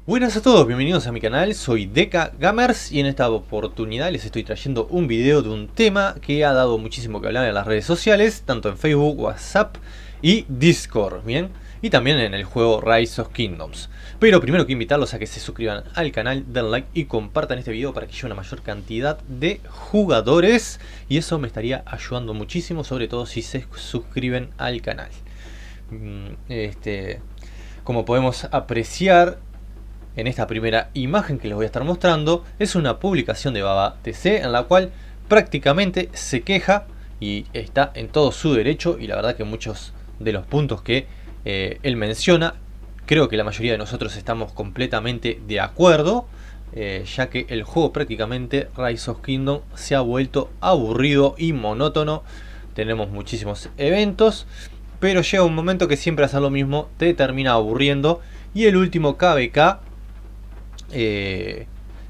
Buenas a todos, bienvenidos a mi canal, soy Deca Gamers y en esta oportunidad les estoy trayendo un video de un tema que ha dado muchísimo que hablar en las redes sociales, tanto en Facebook, WhatsApp y Discord, ¿bien? Y también en el juego Rise of Kingdoms. Pero primero quiero invitarlos a que se suscriban al canal, den like y compartan este video para que llegue una mayor cantidad de jugadores. Y eso me estaría ayudando muchísimo, sobre todo si se suscriben al canal. Como podemos apreciar en esta primera imagen que les voy a estar mostrando, es una publicación de BabaTC en la cual prácticamente se queja y está en todo su derecho, y la verdad que muchos de los puntos que él menciona, creo que la mayoría de nosotros estamos completamente de acuerdo, ya que el juego prácticamente Rise of Kingdoms se ha vuelto aburrido y monótono. Tenemos muchísimos eventos, pero llega un momento que siempre hacer lo mismo te termina aburriendo, y el último KvK,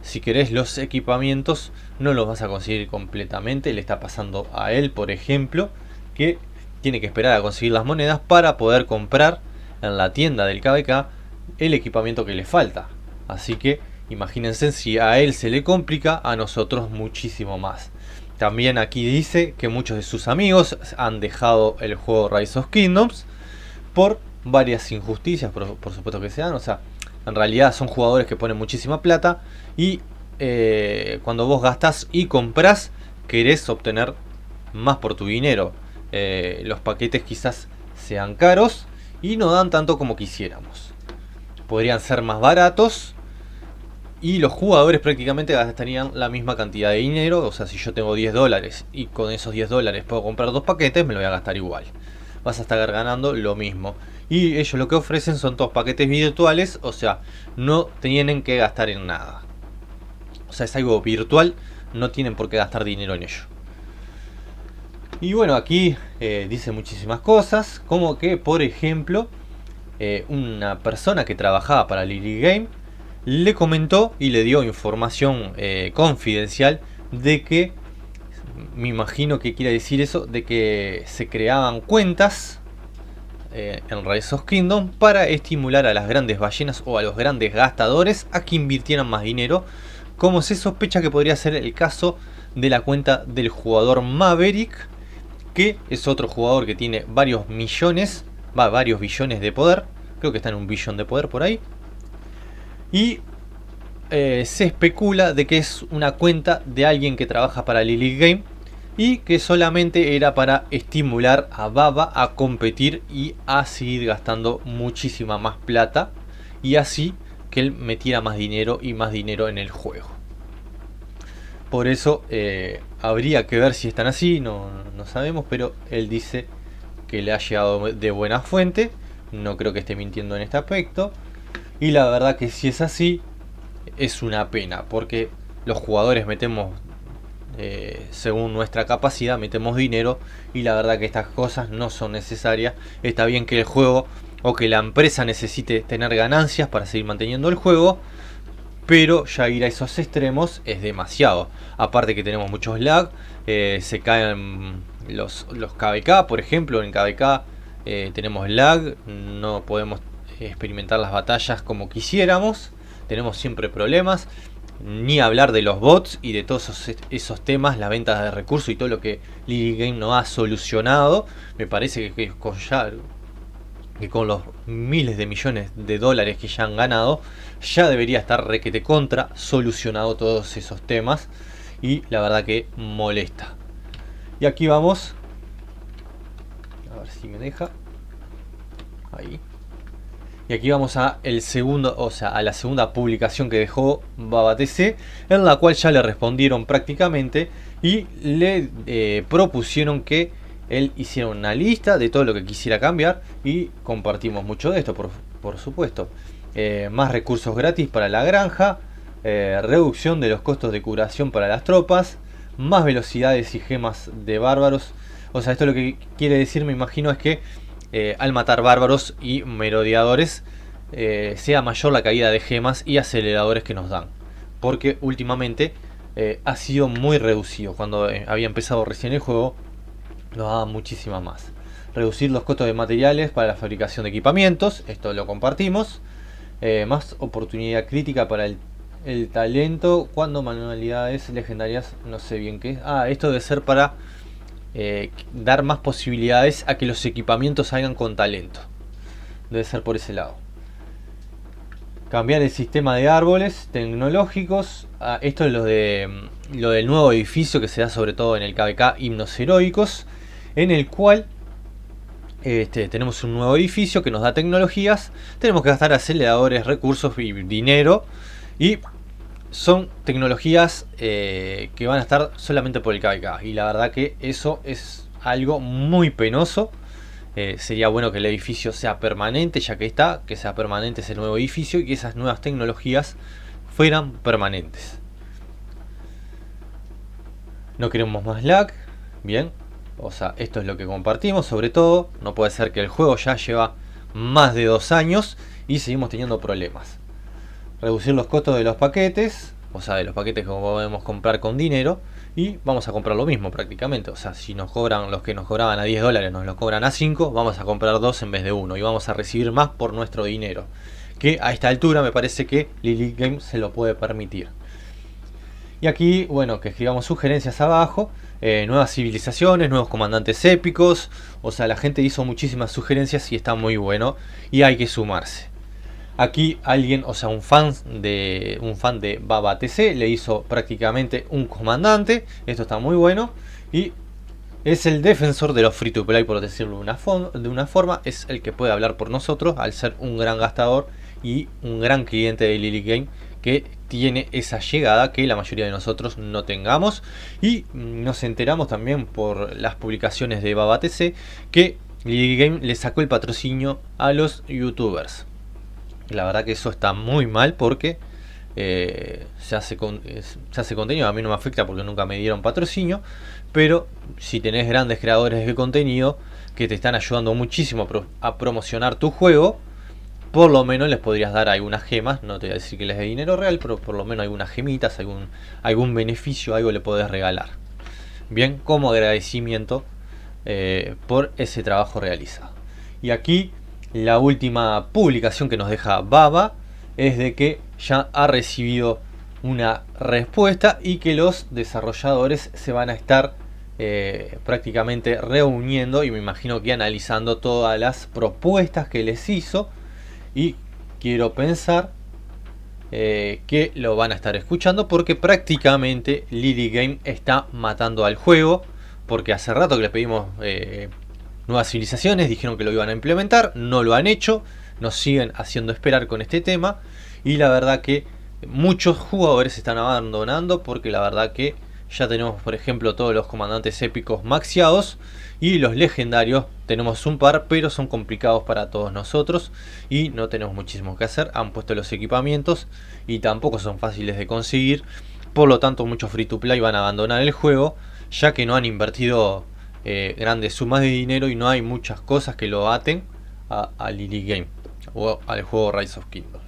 si querés los equipamientos no los vas a conseguir completamente. Le está pasando a él, por ejemplo, que tiene que esperar a conseguir las monedas para poder comprar en la tienda del KvK el equipamiento que le falta. Así que imagínense, si a él se le complica, a nosotros muchísimo más. También aquí dice que muchos de sus amigos han dejado el juego Rise of Kingdoms por varias injusticias, por supuesto que se dan. O sea, en realidad son jugadores que ponen muchísima plata y cuando vos gastás y comprás, querés obtener más por tu dinero. Los paquetes quizás sean caros y no dan tanto como quisiéramos. Podrían ser más baratos y los jugadores prácticamente gastarían la misma cantidad de dinero. O sea, si yo tengo 10 dólares y con esos 10 dólares puedo comprar dos paquetes, me lo voy a gastar igual. Vas a estar ganando lo mismo. Y ellos lo que ofrecen son todos paquetes virtuales, o sea, no tienen que gastar en nada. O sea, es algo virtual, no tienen por qué gastar dinero en ello. Y bueno, aquí dice muchísimas cosas, como que, por ejemplo, una persona que trabajaba para Lily Game le comentó y le dio información confidencial de que, me imagino que quiere decir eso, de que se creaban cuentas en Rise of Kingdoms para estimular a las grandes ballenas o a los grandes gastadores a que invirtieran más dinero, como se sospecha que podría ser el caso de la cuenta del jugador Maverick, que es otro jugador que tiene varios billones de poder. Creo que está en 1 billón de poder por ahí. Y se especula de que es una cuenta de alguien que trabaja para Lily Game y que solamente era para estimular a Baba a competir y a seguir gastando muchísima más plata, y así que él metiera más dinero y más dinero en el juego. Por eso habría que ver si están así, no sabemos, pero él dice que le ha llegado de buena fuente. No creo que esté mintiendo en este aspecto, y la verdad que si es así es una pena, porque los jugadores metemos según nuestra capacidad, metemos dinero, y la verdad que estas cosas no son necesarias. Está bien que el juego o que la empresa necesite tener ganancias para seguir manteniendo el juego, pero ya ir a esos extremos es demasiado. Aparte que tenemos muchos lag, se caen los KvK, por ejemplo. En KvK tenemos lag, no podemos experimentar las batallas como quisiéramos, tenemos siempre problemas. Ni hablar de los bots y de todos esos temas, las ventas de recursos y todo lo que Lily Game no ha solucionado. Me parece que con los miles de millones de dólares que ya han ganado, ya debería estar requete contra solucionado todos esos temas, y la verdad que molesta. Y aquí vamos a ver si me deja ahí. Y aquí vamos a la segunda publicación que dejó BabaTC, en la cual ya le respondieron prácticamente y le propusieron que él hiciera una lista de todo lo que quisiera cambiar, y compartimos mucho de esto, por supuesto. Más recursos gratis para la granja, reducción de los costos de curación para las tropas, más velocidades y gemas de bárbaros. O sea, esto lo que quiere decir, me imagino, es que al matar bárbaros y merodeadores sea mayor la caída de gemas y aceleradores que nos dan, porque últimamente ha sido muy reducido. Cuando había empezado recién el juego nos daba muchísima más. Reducir los costos de materiales para la fabricación de equipamientos, esto lo compartimos. Más oportunidad crítica para el talento cuando manualidades legendarias, no sé bien qué es. Esto debe ser para dar más posibilidades a que los equipamientos salgan con talento. Debe ser por ese lado. Cambiar el sistema de árboles tecnológicos. Esto es lo del nuevo edificio que se da sobre todo en el KVK Himnos Heroicos, en el cual tenemos un nuevo edificio que nos da tecnologías. Tenemos que gastar aceleradores, recursos y dinero, y son tecnologías que van a estar solamente por el KVK, y la verdad que eso es algo muy penoso. Sería bueno que el edificio sea permanente, ya que que sea permanente ese nuevo edificio y que esas nuevas tecnologías fueran permanentes. No queremos más lag. Bien, o sea, esto es lo que compartimos. Sobre todo, no puede ser que el juego ya lleva más de 2 años y seguimos teniendo problemas. Reducir los costos de los paquetes, o sea, de los paquetes que podemos comprar con dinero, y vamos a comprar lo mismo prácticamente. O sea, si nos cobran, los que nos cobraban a $10 nos lo cobran a 5, vamos a comprar 2 en vez de 1 y vamos a recibir más por nuestro dinero, que a esta altura me parece que Lilith Games se lo puede permitir. Y aquí, bueno, que escribamos sugerencias abajo. Nuevas civilizaciones, nuevos comandantes épicos. O sea, la gente hizo muchísimas sugerencias y está muy bueno, y hay que sumarse. Aquí alguien, o sea, un fan de Baba TC le hizo prácticamente un comandante. Esto está muy bueno. Y es el defensor de los free to play, por decirlo de una forma. Es el que puede hablar por nosotros, al ser un gran gastador y un gran cliente de Lilith Game, que tiene esa llegada que la mayoría de nosotros no tengamos. Y nos enteramos también por las publicaciones de Baba TC que Lilith Game le sacó el patrocinio a los youtubers. La verdad que eso está muy mal, porque se hace contenido. A mí no me afecta porque nunca me dieron patrocinio, pero si tenés grandes creadores de contenido que te están ayudando muchísimo a promocionar tu juego, por lo menos les podrías dar algunas gemas. No te voy a decir que les dé dinero real, pero por lo menos algunas gemitas, algún beneficio, algo le podés regalar. Bien, como agradecimiento por ese trabajo realizado. Y aquí la última publicación que nos deja Baba es de que ya ha recibido una respuesta y que los desarrolladores se van a estar prácticamente reuniendo, y me imagino que analizando todas las propuestas que les hizo, y quiero pensar que lo van a estar escuchando, porque prácticamente Lilith Game está matando al juego, porque hace rato que les pedimos nuevas civilizaciones, dijeron que lo iban a implementar, no lo han hecho, nos siguen haciendo esperar con este tema, y la verdad que muchos jugadores se están abandonando, porque la verdad que ya tenemos, por ejemplo, todos los comandantes épicos maxiados, y los legendarios tenemos un par, pero son complicados para todos nosotros y no tenemos muchísimo que hacer. Han puesto los equipamientos y tampoco son fáciles de conseguir, por lo tanto muchos free to play van a abandonar el juego, ya que no han invertido grandes sumas de dinero y no hay muchas cosas que lo aten a Lilith Game o al juego Rise of Kingdoms.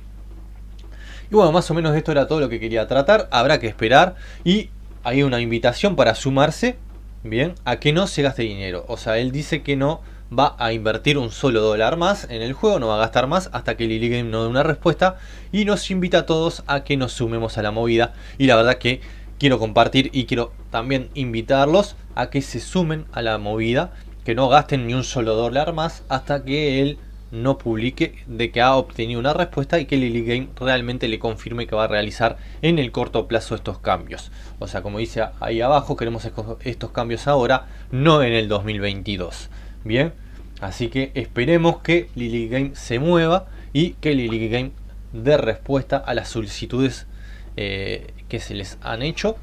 Y bueno, más o menos esto era todo lo que quería tratar. Habrá que esperar, y hay una invitación para sumarse, bien, a que no se gaste dinero. O sea, él dice que no va a invertir un solo dólar más en el juego, no va a gastar más hasta que Lilith Game no dé una respuesta, y nos invita a todos a que nos sumemos a la movida. Y la verdad que quiero compartir y quiero también invitarlos a que se sumen a la movida, que no gasten ni un solo dólar más hasta que él no publique de que ha obtenido una respuesta y que Lilith Game realmente le confirme que va a realizar en el corto plazo estos cambios. O sea, como dice ahí abajo, queremos estos cambios ahora, no en el 2022. Bien, así que esperemos que Lilith Game se mueva y que Lilith Game dé respuesta a las solicitudes que se les han hecho,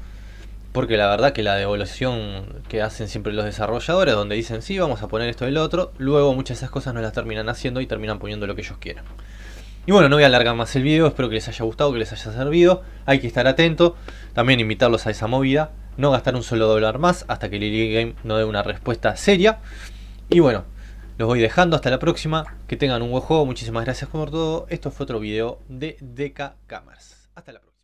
porque la verdad que la devolución que hacen siempre los desarrolladores, donde dicen sí, vamos a poner esto y lo otro, luego muchas de esas cosas no las terminan haciendo y terminan poniendo lo que ellos quieran. Y bueno, no voy a alargar más el video, espero que les haya gustado, que les haya servido. Hay que estar atento, también invitarlos a esa movida, no gastar un solo dólar más hasta que Lilith Game no dé una respuesta seria. Y bueno, los voy dejando, hasta la próxima, que tengan un buen juego, muchísimas gracias por todo. Esto fue otro video de DK Gamers. Hasta la próxima.